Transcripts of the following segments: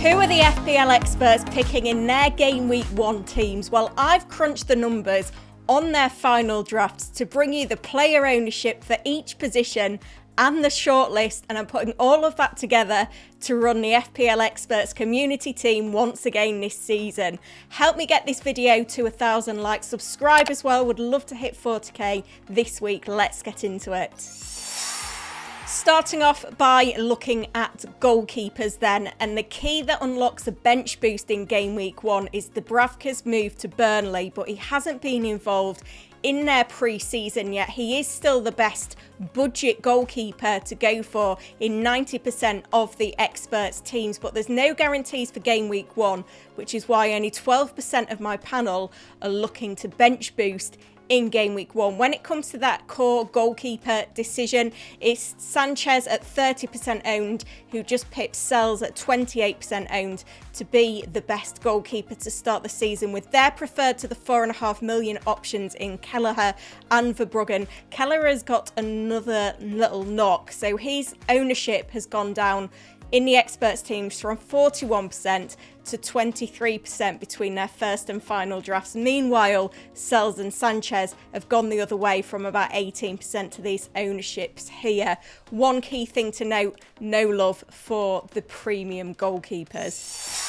Who are the FPL experts picking in their Game Week 1 teams? Well, I've crunched the numbers on their final drafts to bring you the player ownership for each position and the shortlist, and I'm putting all of that together to run the FPL Experts community team once again this season. Help me get this video to 1,000 likes. Subscribe as well. Would love to hit 40k this week. Let's get into it. Starting off by looking at goalkeepers then, and the key that unlocks a bench boost in Game Week 1 is Dubravka's move to Burnley, but he hasn't been involved in their pre-season yet. He is still the best budget goalkeeper to go for in 90% of the experts teams, but there's no guarantees for Game Week 1, which is why only 12% of my panel are looking to bench boost in Game Week 1. When it comes to that core goalkeeper decision, it's Sanchez at 30% owned, who just pipped Sells at 28% owned to be the best goalkeeper to start the season, with their preferred to the 4.5 million options in Kelleher and Verbruggen. Kelleher has got another little knock, so his ownership has gone down in the experts teams from 41% to 23% between their first and final drafts. Meanwhile, Sells and Sanchez have gone the other way from about 18% to these ownerships here. One key thing to note, no love for the premium goalkeepers.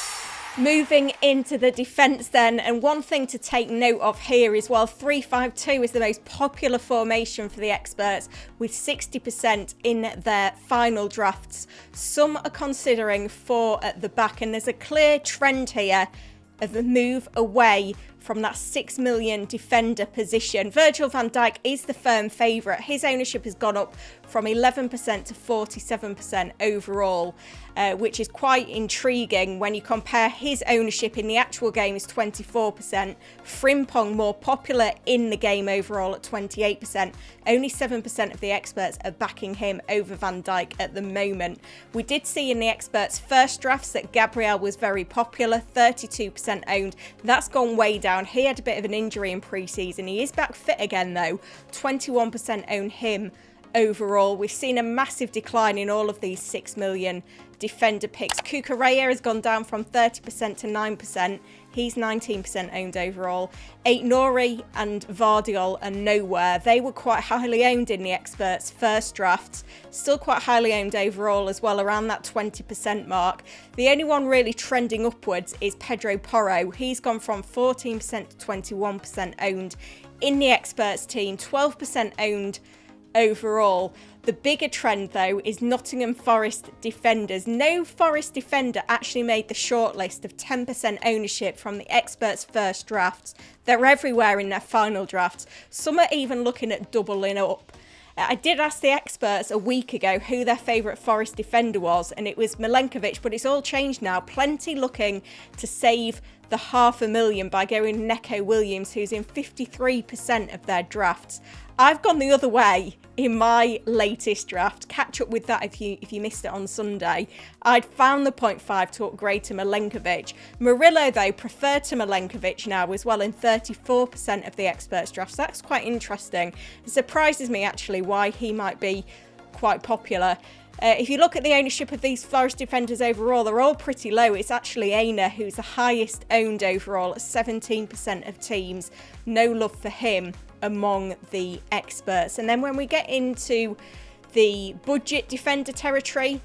Moving into the defence then, and one thing to take note of here is while 3-5-2 is the most popular formation for the experts with 60% in their final drafts, some are considering 4 at the back, and there's a clear trend here of a move away from that 6 million defender position. Virgil van Dijk is the firm favourite. His ownership has gone up from 11% to 47% overall, which is quite intriguing when you compare his ownership in the actual game is 24%. Frimpong, more popular in the game overall at 28%. Only 7% of the experts are backing him over Van Dijk at the moment. We did see in the experts' first drafts that Gabriel was very popular, 32% owned. That's gone way down. He had a bit of an injury in pre-season. He is back fit again though. 21% own him overall. We've seen a massive decline in all of these 6 million defender picks. Cucurella has gone down from 30% to 9%. He's 19% owned overall. Aït-Nouri and Vardiol are nowhere. They were quite highly owned in the experts' first drafts. Still quite highly owned overall as well, around that 20% mark. The only one really trending upwards is Pedro Porro. He's gone from 14% to 21% owned in the experts team, 12% owned overall. The bigger trend though is Nottingham Forest defenders. No Forest defender actually made the shortlist of 10% ownership from the experts' first drafts. They're everywhere in their final drafts. Some are even looking at doubling up. I did ask the experts a week ago who their favourite Forest defender was, and it was Milenkovic, but it's all changed now. Plenty looking to save the 500,000 by going Neco Williams, who's in 53% of their drafts. I've gone the other way in my latest draft. Catch up with that if you missed it on Sunday. I'd found the 0.5 to upgrade to Milenkovic. Murillo, though, preferred to Milenkovic now as well in 34% of the experts' drafts. That's quite interesting. It surprises me, actually, why he might be quite popular. If you look at the ownership of these Forest defenders overall, they're all pretty low. It's actually Aina who's the highest owned overall at 17% of teams. No love for him among the experts. And then when we get into the budget defender territory,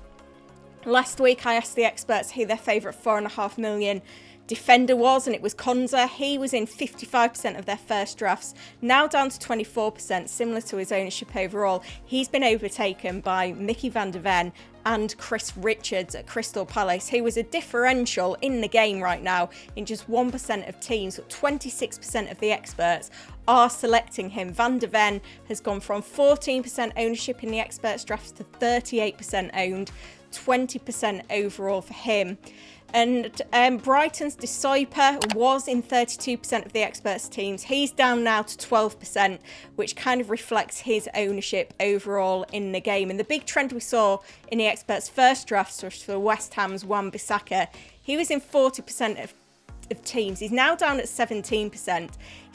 last week I asked the experts who their favourite 4.5 million defender was, and it was Konza. He was in 55% of their first drafts, now down to 24%, similar to his ownership overall. He's been overtaken by Mickey van der Ven and Chris Richards at Crystal Palace, who was a differential in the game right now in just 1% of teams, but 26% of the experts are selecting him. Van der Ven has gone from 14% ownership in the experts drafts to 38% owned, 20% overall for him. And Brighton's Disciper was in 32% of the experts teams. He's down now to 12%, which kind of reflects his ownership overall in the game. And the big trend we saw in the experts' first drafts was for West Ham's Wan-Bissaka. He was in 40% of of teams. He's now down at 17%.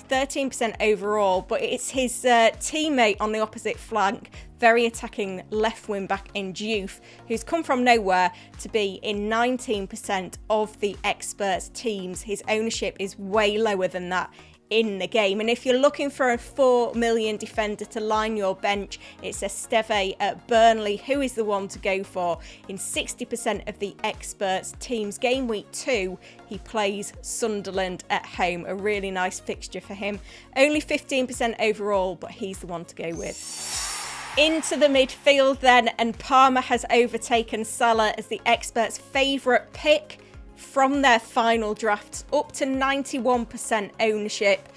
13% overall, but it's his teammate on the opposite flank, very attacking left wing back in Diouf, who's come from nowhere to be in 19% of the experts teams. His ownership is way lower than that in the game. And if you're looking for a 4 million defender to line your bench, it's Esteve at Burnley who is the one to go for. In 60% of the experts teams game week 2, he plays Sunderland at home. A really nice fixture for him. Only 15% overall, but he's the one to go with. Into the midfield then, and Palmer has overtaken Salah as the experts' favourite pick from their final drafts, up to 91% ownership.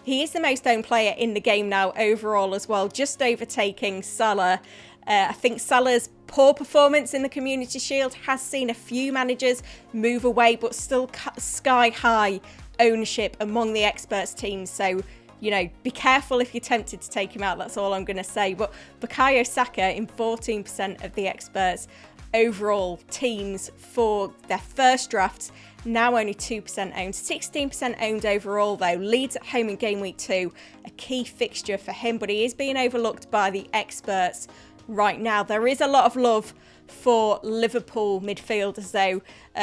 He is the most owned player in the game now overall as well, just overtaking Salah. I think Salah's poor performance in the Community Shield has seen a few managers move away, but still sky high ownership among the experts teams. So, you know, be careful if you're tempted to take him out. That's all I'm going to say. But Bukayo Saka in 14% of the experts overall teams for their first drafts, now only 2% owned. 16% owned overall though. Leeds at home in game week 2, a key fixture for him, but he is being overlooked by the experts right now. There is a lot of love for Liverpool midfielders though.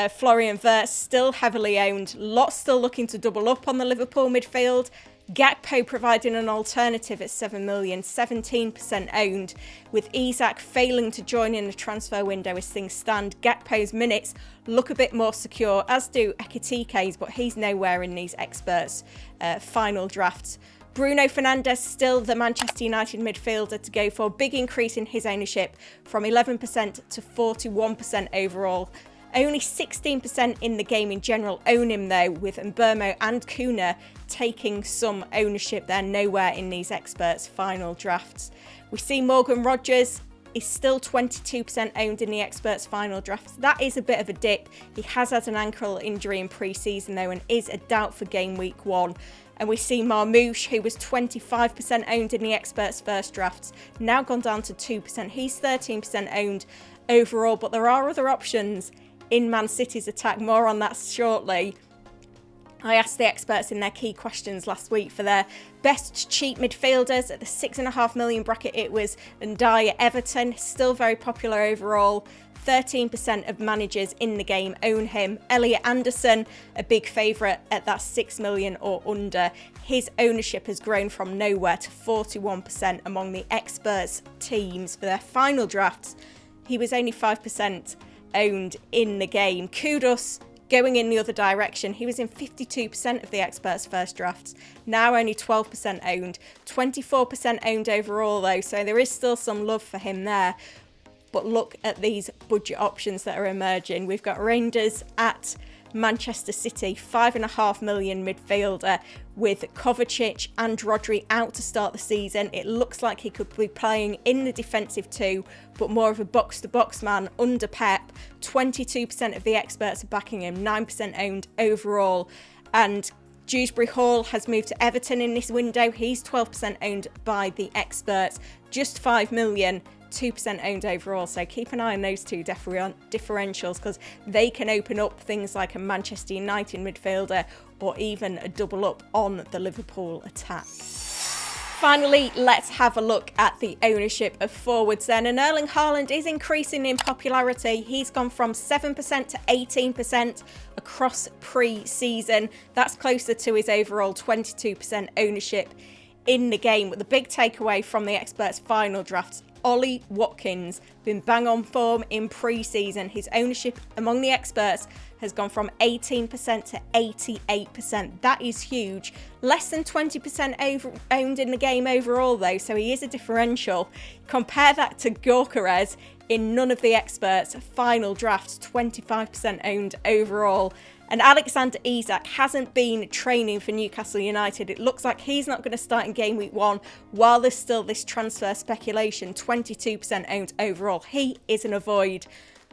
Florian Wirtz still heavily owned, lots still looking to double up on the Liverpool midfield. Gakpo providing an alternative at 7 million, 17% owned. With Isak failing to join in the transfer window as things stand, Gakpo's minutes look a bit more secure, as do Ekitike's, but he's nowhere in these experts' final drafts. Bruno Fernandes still the Manchester United midfielder to go for. Big increase in his ownership from 11% to 41% overall. Only 16% in the game in general own him though, with Mbeumo and Kuna taking some ownership. They're nowhere in these experts' final drafts. We see Morgan Rogers is still 22% owned in the experts' final drafts. That is a bit of a dip. He has had an ankle injury in pre-season though and is a doubt for game week 1. And we see Marmoush, who was 25% owned in the experts' first drafts, now gone down to 2%. He's 13% owned overall, but there are other options in Man City's attack. More on that shortly. I asked the experts in their key questions last week for their best cheap midfielders. At the 6.5 million bracket, it was Ndiaye at Everton, still very popular overall. 13% of managers in the game own him. Elliot Anderson, a big favourite at that 6 million or under. His ownership has grown from nowhere to 41% among the experts teams for their final drafts. He was only 5% owned in the game. Kudus going in the other direction. He was in 52% of the experts' first drafts, now only 12% owned. 24% owned overall though, so there is still some love for him there. But look at these budget options that are emerging. We've got Rangers at Manchester City, 5.5 million midfielder with Kovacic and Rodri out to start the season. It looks like he could be playing in the defensive too, but more of a box-to-box man under Pep. 22% of the experts are backing him, 9% owned overall. And Dewsbury Hall has moved to Everton in this window. He's 12% owned by the experts, just 5 million. 2% owned overall, so keep an eye on those two differentials because they can open up things like a Manchester United midfielder or even a double up on the Liverpool attack. Finally, let's have a look at the ownership of forwards then, and Erling Haaland is increasing in popularity. He's gone from 7% to 18% across pre-season. That's closer to his overall 22% ownership in the game. But the big takeaway from the experts' final drafts, Ollie Watkins, been bang on form in pre-season. His ownership among the experts has gone from 18% to 88%. That is huge. Less than 20% owned in the game overall though, so he is a differential. Compare that to Goalkeepers in none of the experts' final drafts, 25% owned overall. And Alexander Isak hasn't been training for Newcastle United. It looks like he's not going to start in game week 1 while there's still this transfer speculation, 22% owned overall. He is an avoid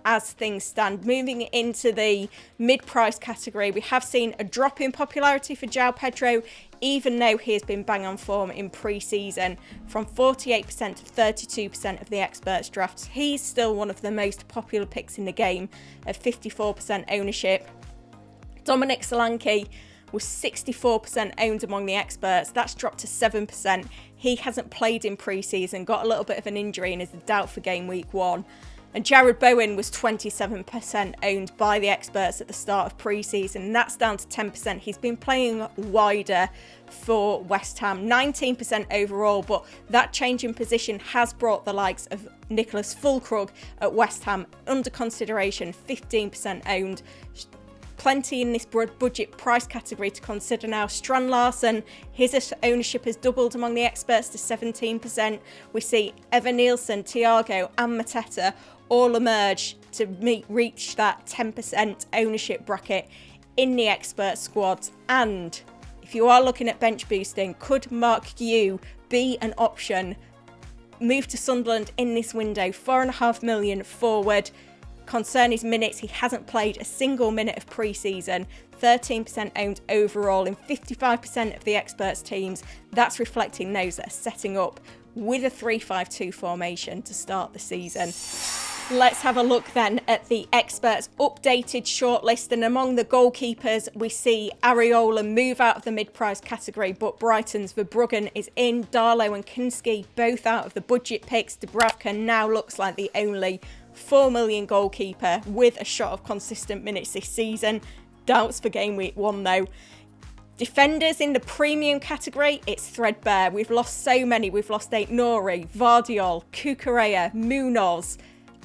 as things stand. Moving into the mid-price category, we have seen a drop in popularity for João Pedro, even though he has been bang on form in pre-season, from 48% to 32% of the experts' drafts. He's still one of the most popular picks in the game at 54% ownership. Dominic Solanke was 64% owned among the experts. That's dropped to 7%. He hasn't played in pre-season, got a little bit of an injury and is a doubt for game week 1. And Jared Bowen was 27% owned by the experts at the start of pre-season. And that's down to 10%. He's been playing wider for West Ham, 19% overall, but that change in position has brought the likes of Nicholas Fulkrug at West Ham under consideration, 15% owned. Plenty in this budget price category to consider now. Strand Larsen, his ownership has doubled among the experts to 17%. We see Evan Nielsen, Thiago and Mateta all emerge to reach that 10% ownership bracket in the expert squads. And if you are looking at bench boosting, could Mark Yu be an option? Move to Sunderland in this window, 4.5 million forward. Concern his minutes, he hasn't played a single minute of pre-season, 13% owned overall in 55% of the experts teams. That's reflecting those that are setting up with a 3-5-2 formation to start the season. Let's have a look then at the experts' updated shortlist, and among the goalkeepers we see Areola move out of the mid-price category, but Brighton's Verbruggen is in. Darlow and Kinski both out of the budget picks. Dubravka now looks like the only 4 million goalkeeper with a shot of consistent minutes this season. Doubts for game week 1 though. Defenders in the premium category, it's threadbare. We've lost so many. We've lost Aït-Nouri, Vardiol, Cucurella, Munoz.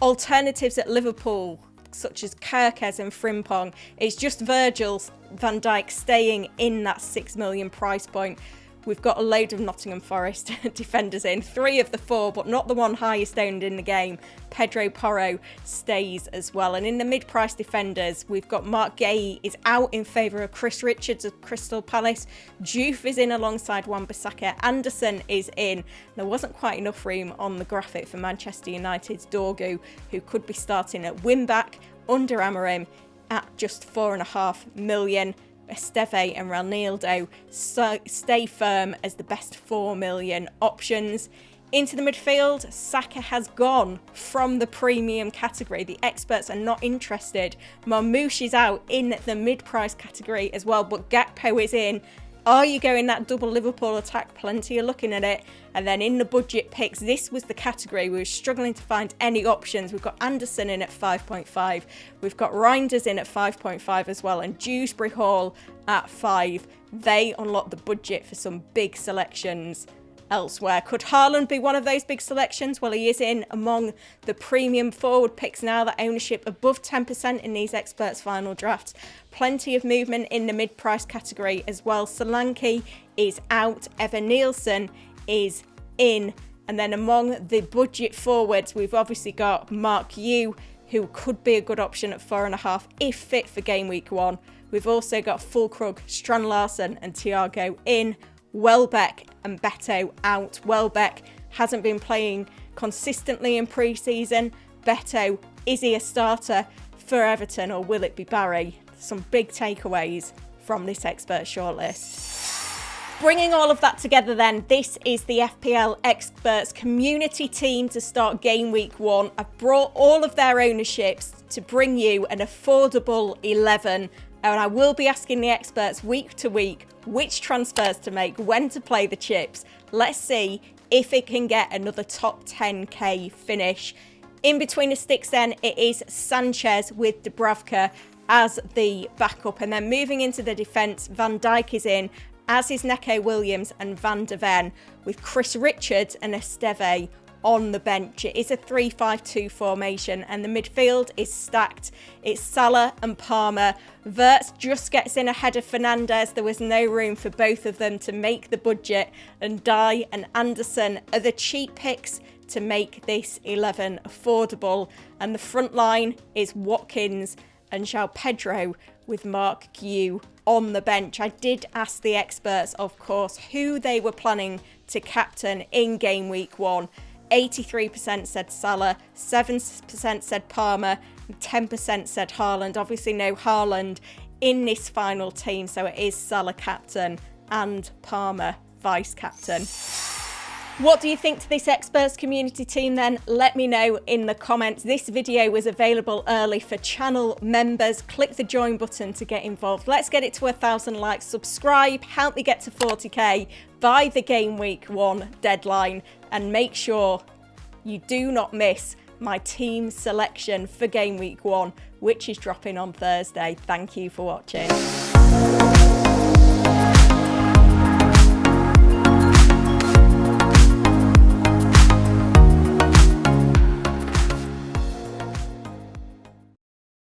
Alternatives at Liverpool, such as Kerkez and Frimpong. It's just Virgil van Dijk staying in that 6 million price point. We've got a load of Nottingham Forest defenders in, 3 of the 4, but not the one highest owned in the game. Pedro Porro stays as well. And in the mid-price defenders, we've got Mark Gay is out in favour of Chris Richards of Crystal Palace. Diouf is in alongside Wan-Bissaka. Anderson is in. There wasn't quite enough room on the graphic for Manchester United's Dorgu, who could be starting at wing-back under Amorim at just 4.5 million. Esteve and Ranildo stay firm as the best 4 million options. Into the midfield, Saka has gone from the premium category. The experts are not interested. Marmoush is out in the mid-price category as well, but Gakpo is in. Are you going that double Liverpool attack? Plenty are looking at it. And then in the budget picks, this was the category we were struggling to find any options. We've got Anderson in at 5.5. We've got Reinders in at 5.5 as well. And Dewsbury Hall at 5. They unlock the budget for some big selections elsewhere. Could Haaland be one of those big selections? Well, he is in among the premium forward picks now, that ownership above 10% in these experts final drafts. Plenty of movement in the mid-price category as well. Solanke is out, Evan Nielsen is in, and then among the budget forwards we've obviously got Mark Yu, who could be a good option at 4.5 if fit for game week 1. We've also got Fulkrug, Strand Larsen and Thiago in. Welbeck and Beto out. Welbeck hasn't been playing consistently in pre-season. Beto, is he a starter for Everton or will it be Barry? Some big takeaways from this expert shortlist. Bringing all of that together then, this is the FPL Experts community team to start game week 1. I've brought all of their ownerships to bring you an affordable 11, and I will be asking the experts week to week which transfers to make, when to play the chips. Let's see if it can get another top 10k finish. In between the sticks then, it is Sanchez with Dubravka as the backup. And then moving into the defence, Van Dijk is in, as is Neco Williams and Van de Ven, with Chris Richards and Esteve on the bench. It is a 3-5-2 formation and the midfield is stacked. It's Salah and Palmer. Wirtz just gets in ahead of Fernandes. There was no room for both of them to make the budget, and Dye and Anderson are the cheap picks to make this 11 affordable. And the front line is Watkins and João Pedro with Mark Gu on the bench. I did ask the experts, of course, who they were planning to captain in game week 1. 83% said Salah, 7% said Palmer, and 10% said Haaland. Obviously no Haaland in this final team, so it is Salah captain and Palmer vice captain. What do you think to this experts community team then? Let me know in the comments. This video was available early for channel members. Click the join button to get involved. Let's get it to 1,000 likes. Subscribe, help me get to 40k by the game week 1 deadline, and make sure you do not miss my team selection for game week 1, which is dropping on Thursday. Thank you for watching.